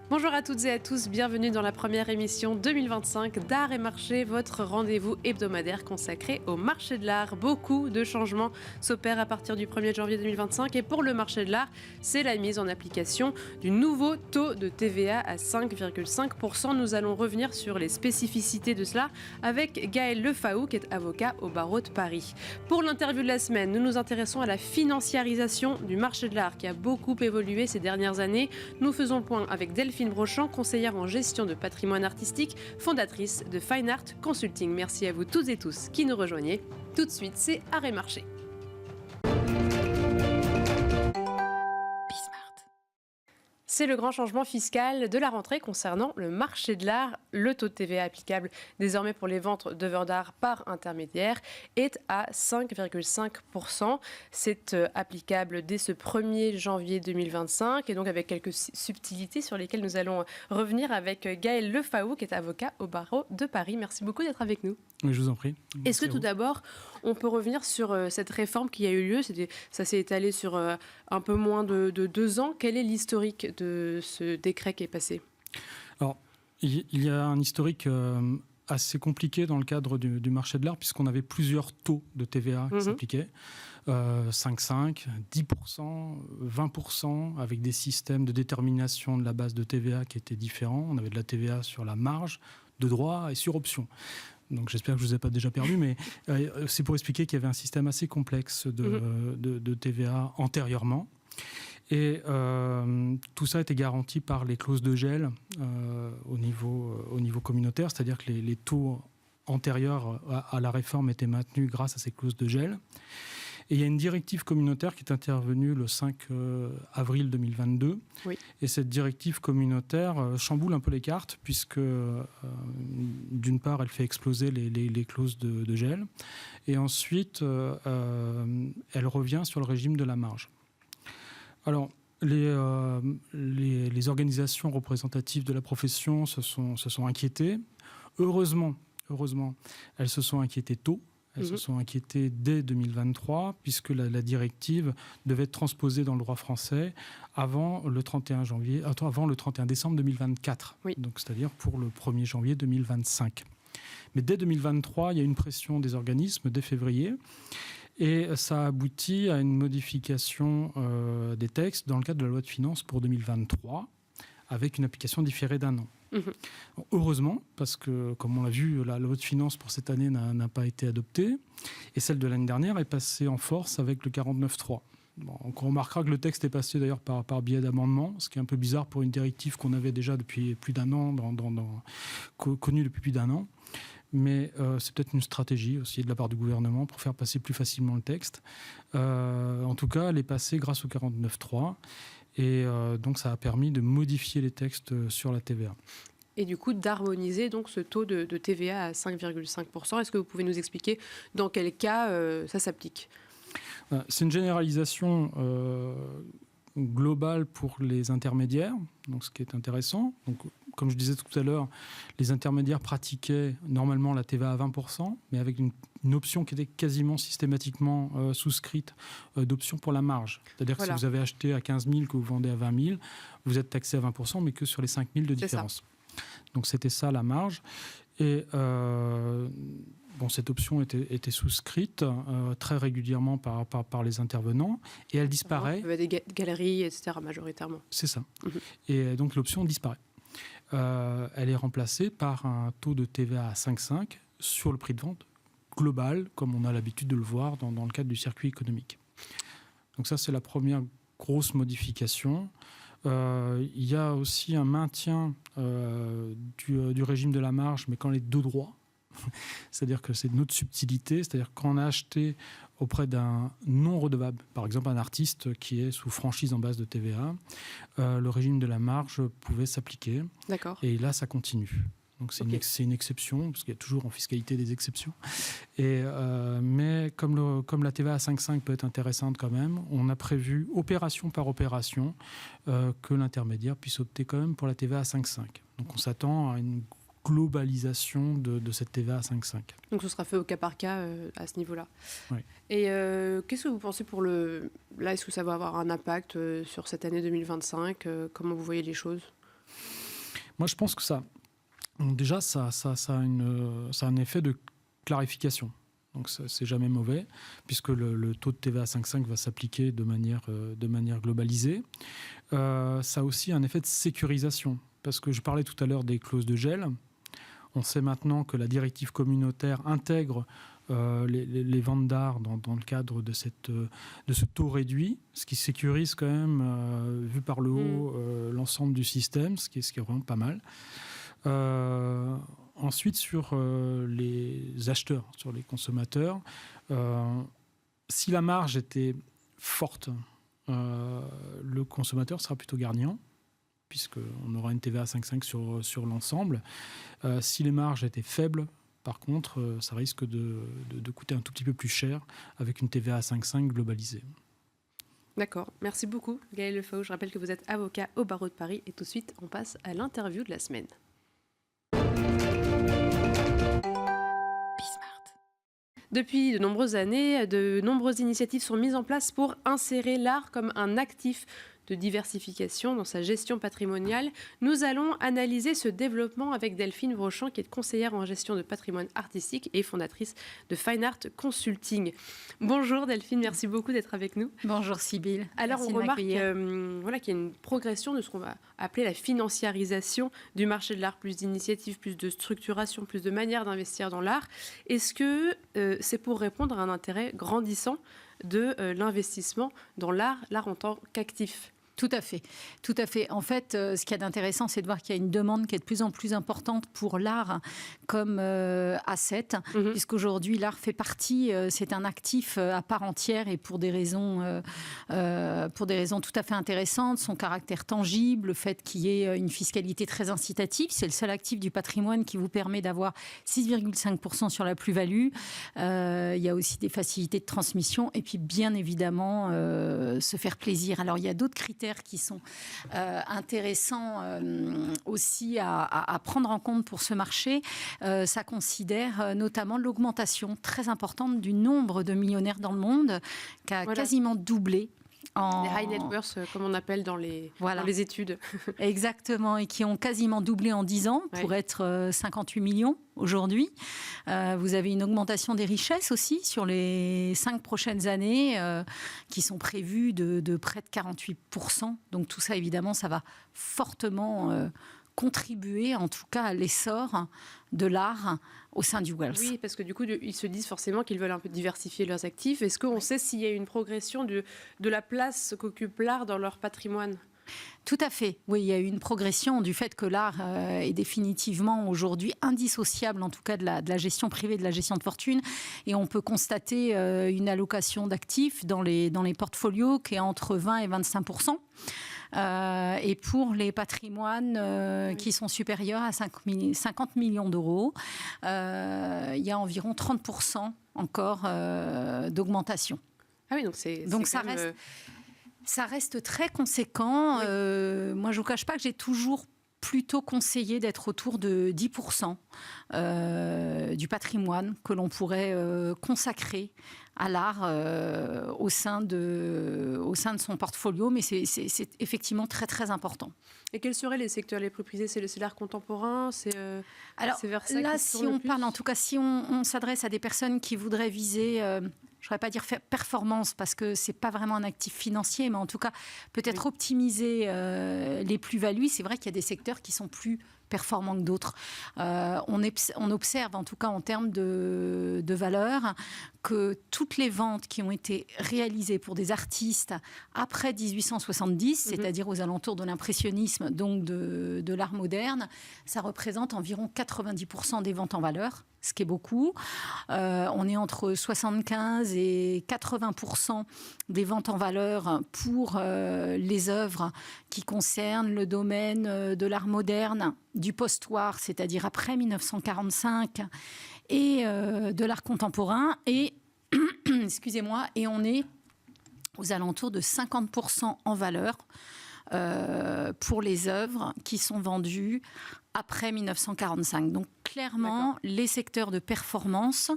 Bonjour à toutes et à tous, bienvenue dans la première émission 2025 d'Art et Marché, votre rendez-vous hebdomadaire consacré au marché de l'art. Beaucoup de changements s'opèrent à partir du 1er janvier 2025 et pour le marché de l'art, c'est la mise en application du nouveau taux de TVA à 5,5%. Nous allons revenir sur les spécificités de cela avec Gaël Lefaou qui est avocat au barreau de Paris. Pour l'interview de la semaine, nous nous intéressons à la financiarisation du marché de l'art qui a beaucoup évolué ces dernières années. Nous faisons le point avec Delphine Brochant, conseillère en gestion de patrimoine artistique, fondatrice de Fine Art Consulting. Merci à vous toutes et tous qui nous rejoignez. Tout de suite, c'est Art et Marché. C'est le grand changement fiscal de la rentrée concernant le marché de l'art. Le taux de TVA applicable désormais pour les ventes d'œuvres d'art par intermédiaire est à 5,5%. C'est applicable dès ce 1er janvier 2025 et donc avec quelques subtilités sur lesquelles nous allons revenir avec Gaël Lefaou qui est avocat au barreau de Paris. Merci beaucoup d'être avec nous. Oui, je vous en prie. Est-ce que tout d'abord, on peut revenir sur cette réforme qui a eu lieu? Ça s'est étalé sur un peu moins de 2 ans. Quel est l'historique de ce décret qui est passé? Alors, il y a un historique assez compliqué dans le cadre du marché de l'art, puisqu'on avait plusieurs taux de TVA qui s'appliquaient. 5,5, 10%, 20%, avec des systèmes de détermination de la base de TVA qui étaient différents. On avait de la TVA sur la marge, de droit et sur option. Donc j'espère que je ne vous ai pas déjà perdu, mais c'est pour expliquer qu'il y avait un système assez complexe de TVA antérieurement. Et tout ça était garanti par les clauses de gel au niveau communautaire, c'est-à-dire que les taux antérieurs à la réforme étaient maintenus grâce à ces clauses de gel. Et il y a une directive communautaire qui est intervenue le 5 avril 2022. Oui. Et cette directive communautaire chamboule un peu les cartes, puisque d'une part, elle fait exploser les clauses de gel. Et ensuite, elle revient sur le régime de la marge. Alors, les organisations représentatives de la profession se sont inquiétées. Heureusement, elles se sont inquiétées tôt. Elles se sont inquiétées dès 2023, puisque la directive devait être transposée dans le droit français avant le 31 décembre 2024, oui. Donc c'est-à-dire pour le 1er janvier 2025. Mais dès 2023, il y a une pression des organismes dès février, et ça a abouti à une modification des textes dans le cadre de la loi de finances pour 2023, avec une application différée d'1 an. Heureusement, parce que, comme on l'a vu, la loi de finances pour cette année n'a pas été adoptée, et celle de l'année dernière est passée en force avec le 49.3. Bon, on remarquera que le texte est passé d'ailleurs par biais d'amendement, ce qui est un peu bizarre pour une directive qu'on avait déjà depuis plus d'1 an, connue depuis plus d'1 an. Mais c'est peut-être une stratégie aussi de la part du gouvernement pour faire passer plus facilement le texte. En tout cas, elle est passée grâce au 49.3. Et donc, ça a permis de modifier les textes sur la TVA. Et du coup, d'harmoniser donc ce taux de TVA à 5,5%. Est-ce que vous pouvez nous expliquer dans quel cas ça s'applique? C'est une généralisation globale pour les intermédiaires, donc ce qui est intéressant. Donc, comme je disais tout à l'heure, les intermédiaires pratiquaient normalement la TVA à 20%, mais avec une option qui était quasiment systématiquement souscrite d'option pour la marge. C'est-à-dire que si vous avez acheté à 15 000 que vous vendez à 20 000, vous êtes taxé à 20%, mais que sur les 5 000 de différence. Donc c'était ça la marge. Et cette option était souscrite très régulièrement par les intervenants, et elle disparaît. Il y avait des galeries, etc., majoritairement. C'est ça. Et donc l'option disparaît. Elle est remplacée par un taux de TVA à 5,5 sur le prix de vente global, comme on a l'habitude de le voir dans le cadre du circuit économique. Donc ça, c'est la première grosse modification. Il y a aussi un maintien du régime de la marge, mais quand les deux droits. C'est-à-dire que c'est une autre subtilité, c'est-à-dire quand on a acheté auprès d'un non-redevable, par exemple un artiste qui est sous franchise en base de TVA, le régime de la marge pouvait s'appliquer. D'accord. Et là, ça continue. Donc c'est une exception, parce qu'il y a toujours en fiscalité des exceptions. Mais comme la TVA à 5,5 peut être intéressante quand même, on a prévu opération par opération que l'intermédiaire puisse opter quand même pour la TVA à 5,5. Donc on s'attend à une globalisation de cette TVA à 5,5. Donc ce sera fait au cas par cas à ce niveau-là. Oui. Et qu'est-ce que vous pensez là, est-ce que ça va avoir un impact sur cette année 2025 comment vous voyez les choses? Moi, je pense que déjà, ça a un effet de clarification. Donc, c'est jamais mauvais, puisque le taux de TVA à 5,5 va s'appliquer de manière globalisée. Ça a aussi un effet de sécurisation, parce que je parlais tout à l'heure des clauses de gel. On sait maintenant que la directive communautaire intègre les ventes d'art dans le cadre de ce taux réduit, ce qui sécurise quand même, vu par le haut, l'ensemble du système, ce qui est vraiment pas mal. Ensuite, sur les acheteurs, sur les consommateurs, si la marge était forte, le consommateur sera plutôt gagnant, puisqu'on aura une TVA à 5,5 sur l'ensemble. Si les marges étaient faibles, par contre, ça risque de coûter un tout petit peu plus cher avec une TVA à 5,5 globalisée. D'accord, merci beaucoup Gaël Lefaux. Je rappelle que vous êtes avocat au barreau de Paris et tout de suite on passe à l'interview de la semaine. Depuis de nombreuses années, de nombreuses initiatives sont mises en place pour insérer l'art comme un actif de diversification dans sa gestion patrimoniale. Nous allons analyser ce développement avec Delphine Brochant, qui est conseillère en gestion de patrimoine artistique et fondatrice de Fine Art Consulting. Bonjour Delphine, merci beaucoup d'être avec nous. Bonjour Sybille. Alors on remarque qu'il y a une progression de ce qu'on va appeler la financiarisation du marché de l'art, plus d'initiatives, plus de structuration, plus de manières d'investir dans l'art. Est-ce que c'est pour répondre à un intérêt grandissant de l'investissement dans l'art en tant qu'actif ? Tout à fait, tout à fait. En fait, ce qu'il y a d'intéressant, c'est de voir qu'il y a une demande qui est de plus en plus importante pour l'art comme asset, puisqu'aujourd'hui, l'art fait partie, c'est un actif à part entière et pour des raisons tout à fait intéressantes, son caractère tangible, le fait qu'il y ait une fiscalité très incitative, c'est le seul actif du patrimoine qui vous permet d'avoir 6,5% sur la plus-value. Il y a aussi des facilités de transmission et puis bien évidemment se faire plaisir. Alors, il y a d'autres critères qui sont intéressants aussi à prendre en compte pour ce marché. Ça considère notamment l'augmentation très importante du nombre de millionnaires dans le monde, qui a quasiment doublé. Les high net worth, comme on appelle dans les études. Exactement, et qui ont quasiment doublé en 10 ans pour être 58 millions aujourd'hui. Vous avez une augmentation des richesses aussi sur les 5 prochaines années qui sont prévues de près de 48%. Donc tout ça, évidemment, ça va fortement contribuer en tout cas à l'essor de l'art au sein du wealth. Oui, parce que du coup, ils se disent forcément qu'ils veulent un peu diversifier leurs actifs. Est-ce qu'on sait s'il y a une progression de la place qu'occupe l'art dans leur patrimoine ? Tout à fait. Oui, il y a eu une progression du fait que l'art est définitivement aujourd'hui indissociable, en tout cas de la gestion privée, de la gestion de fortune. Et on peut constater une allocation d'actifs dans les portfolios qui est entre 20 et 25%. Et pour les patrimoines qui sont supérieurs à 50 millions d'euros, il y a environ 30% encore d'augmentation. Ah oui, donc ça reste très conséquent. Oui. Moi, je ne vous cache pas que j'ai toujours plutôt conseillé d'être autour de 10% du patrimoine que l'on pourrait consacrer à l'art au sein de son portfolio, mais c'est effectivement très très important. Et quels seraient les secteurs les plus prisés ? C'est l'art contemporain, alors vers ça là, si on parle, en tout cas, si on s'adresse à des personnes qui voudraient viser, je ne voudrais pas dire performance parce que c'est pas vraiment un actif financier, mais en tout cas peut-être optimiser les plus-values. C'est vrai qu'il y a des secteurs qui sont plus performants que d'autres. On observe, en tout cas en termes de valeur, que toutes les ventes qui ont été réalisées pour des artistes après 1870, c'est-à-dire aux alentours de l'impressionnisme, donc de l'art moderne, ça représente environ 90% des ventes en valeur, ce qui est beaucoup. On est entre 75 et 80% des ventes en valeur pour les œuvres qui concernent le domaine de l'art moderne, du post-war, c'est-à-dire après 1945, et de l'art contemporain. Et, excusez-moi, et on est aux alentours de 50% en valeur pour les œuvres qui sont vendues après 1945. Donc clairement, les secteurs de performance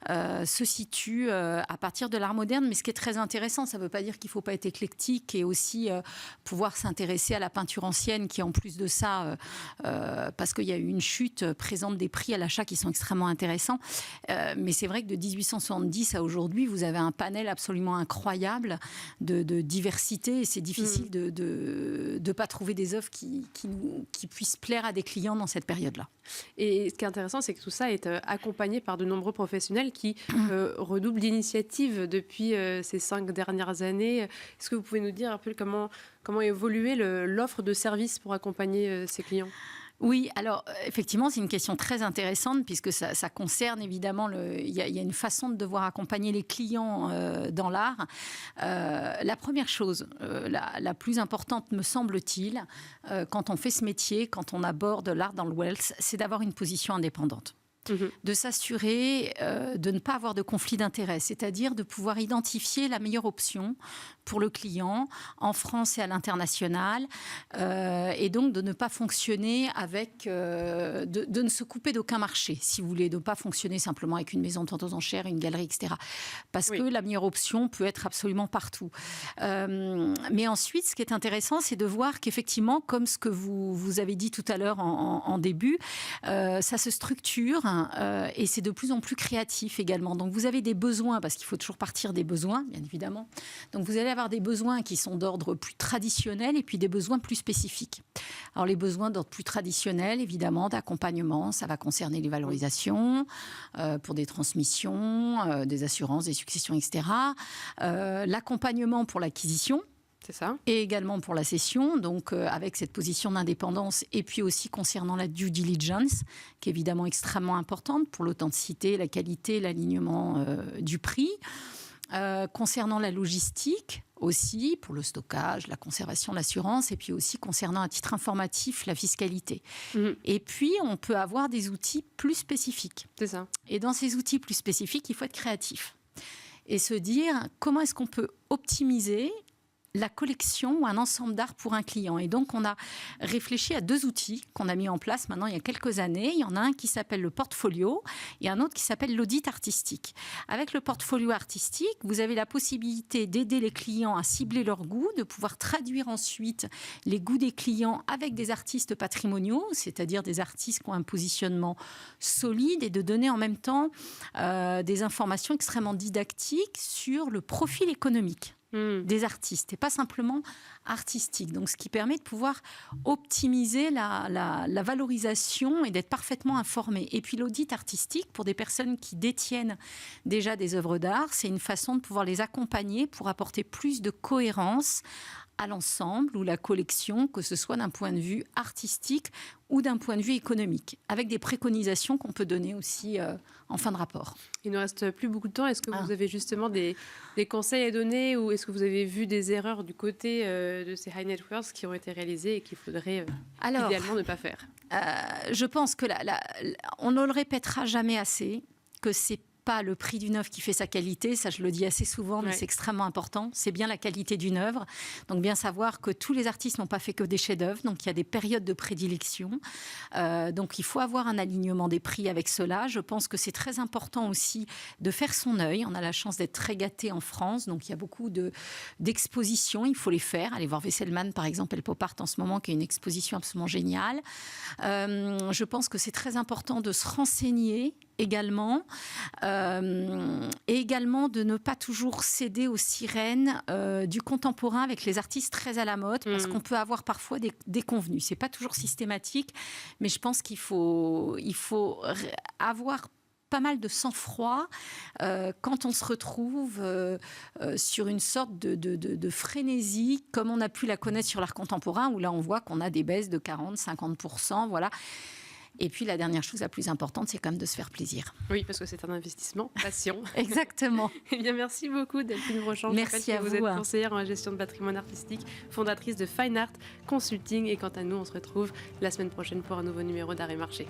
se situent à partir de l'art moderne. Mais ce qui est très intéressant, ça ne veut pas dire qu'il ne faut pas être éclectique et aussi pouvoir s'intéresser à la peinture ancienne qui, en plus de ça, parce qu'il y a eu une chute, présente des prix à l'achat qui sont extrêmement intéressants. Mais c'est vrai que de 1870 à aujourd'hui, vous avez un panel absolument incroyable de diversité et c'est difficile de ne pas trouver des œuvres qui puissent plaire à des clients dans cette période-là. Et ce qui est intéressant, c'est que tout ça est accompagné par de nombreux professionnels qui redoublent d'initiatives depuis ces 5 dernières années. Est-ce que vous pouvez nous dire un peu comment évoluer l'offre de services pour accompagner ces clients ? Oui, alors effectivement, c'est une question très intéressante puisque ça concerne évidemment, il y a une façon de devoir accompagner les clients dans l'art. La première chose, la plus importante me semble-t-il, quand on fait ce métier, quand on aborde l'art dans le wealth, c'est d'avoir une position indépendante. De s'assurer de ne pas avoir de conflit d'intérêts, c'est-à-dire de pouvoir identifier la meilleure option pour le client en France et à l'international, et donc de ne pas fonctionner avec, de ne se couper d'aucun marché, si vous voulez, de ne pas fonctionner simplement avec une maison de vente aux enchères, une galerie, etc. Parce que la meilleure option peut être absolument partout. Mais ensuite, ce qui est intéressant, c'est de voir qu'effectivement, comme ce que vous avez dit tout à l'heure en début, ça se structure. Et c'est de plus en plus créatif également. Donc vous avez des besoins, parce qu'il faut toujours partir des besoins, bien évidemment. Donc vous allez avoir des besoins qui sont d'ordre plus traditionnel et puis des besoins plus spécifiques. Alors les besoins d'ordre plus traditionnel, évidemment, d'accompagnement, ça va concerner les valorisations pour des transmissions, des assurances, des successions, etc. L'accompagnement pour l'acquisition. C'est ça. Et également pour la cession, donc avec cette position d'indépendance, et puis aussi concernant la due diligence, qui est évidemment extrêmement importante pour l'authenticité, la qualité, l'alignement du prix. Concernant la logistique aussi, pour le stockage, la conservation, l'assurance, et puis aussi concernant à titre informatif, la fiscalité. Et puis, on peut avoir des outils plus spécifiques. C'est ça. Et dans ces outils plus spécifiques, il faut être créatif. Et se dire, comment est-ce qu'on peut optimiser la collection ou un ensemble d'art pour un client. Et donc, on a réfléchi à 2 outils qu'on a mis en place maintenant il y a quelques années. Il y en a un qui s'appelle le portfolio et un autre qui s'appelle l'audit artistique. Avec le portfolio artistique, vous avez la possibilité d'aider les clients à cibler leurs goûts, de pouvoir traduire ensuite les goûts des clients avec des artistes patrimoniaux, c'est-à-dire des artistes qui ont un positionnement solide et de donner en même temps des informations extrêmement didactiques sur le profil économique des artistes et pas simplement artistique. Donc, ce qui permet de pouvoir optimiser la valorisation et d'être parfaitement informé. Et puis, l'audit artistique, pour des personnes qui détiennent déjà des œuvres d'art, c'est une façon de pouvoir les accompagner pour apporter plus de cohérence à l'ensemble ou la collection, que ce soit d'un point de vue artistique ou d'un point de vue économique, avec des préconisations qu'on peut donner aussi en fin de rapport. Il ne reste plus beaucoup de temps. Est-ce que vous avez justement des conseils à donner ou est-ce que vous avez vu des erreurs du côté de ces high net worth qui ont été réalisées et qu'il faudrait idéalement ne pas faire ? Je pense que on ne le répétera jamais assez, que c'est pas le prix d'une œuvre qui fait sa qualité, ça je le dis assez souvent, mais c'est extrêmement important. C'est bien la qualité d'une œuvre. Donc bien savoir que tous les artistes n'ont pas fait que des chefs-d'œuvre, donc il y a des périodes de prédilection. Donc il faut avoir un alignement des prix avec cela. Je pense que c'est très important aussi de faire son œil. On a la chance d'être très gâtés en France, donc il y a beaucoup d'expositions, il faut les faire. Allez voir Wesselmann par exemple, El Pop Art en ce moment, qui est une exposition absolument géniale. Je pense que c'est très important de se renseigner également, et également de ne pas toujours céder aux sirènes du contemporain avec les artistes très à la mode, parce qu'on peut avoir parfois des déconvenus. C'est pas toujours systématique, mais je pense qu'il faut avoir pas mal de sang-froid quand on se retrouve sur une sorte de frénésie, comme on a pu la connaître sur l'art contemporain, où là on voit qu'on a des baisses de 40-50%, voilà. Et puis, la dernière chose la plus importante, c'est quand même de se faire plaisir. Oui, parce que c'est un investissement passion. Exactement. Eh bien, merci beaucoup, Delphine Brochant. Merci à vous. Vous êtes conseillère en gestion de patrimoine artistique, fondatrice de Fine Art Consulting. Et quant à nous, on se retrouve la semaine prochaine pour un nouveau numéro d'Art et Marché.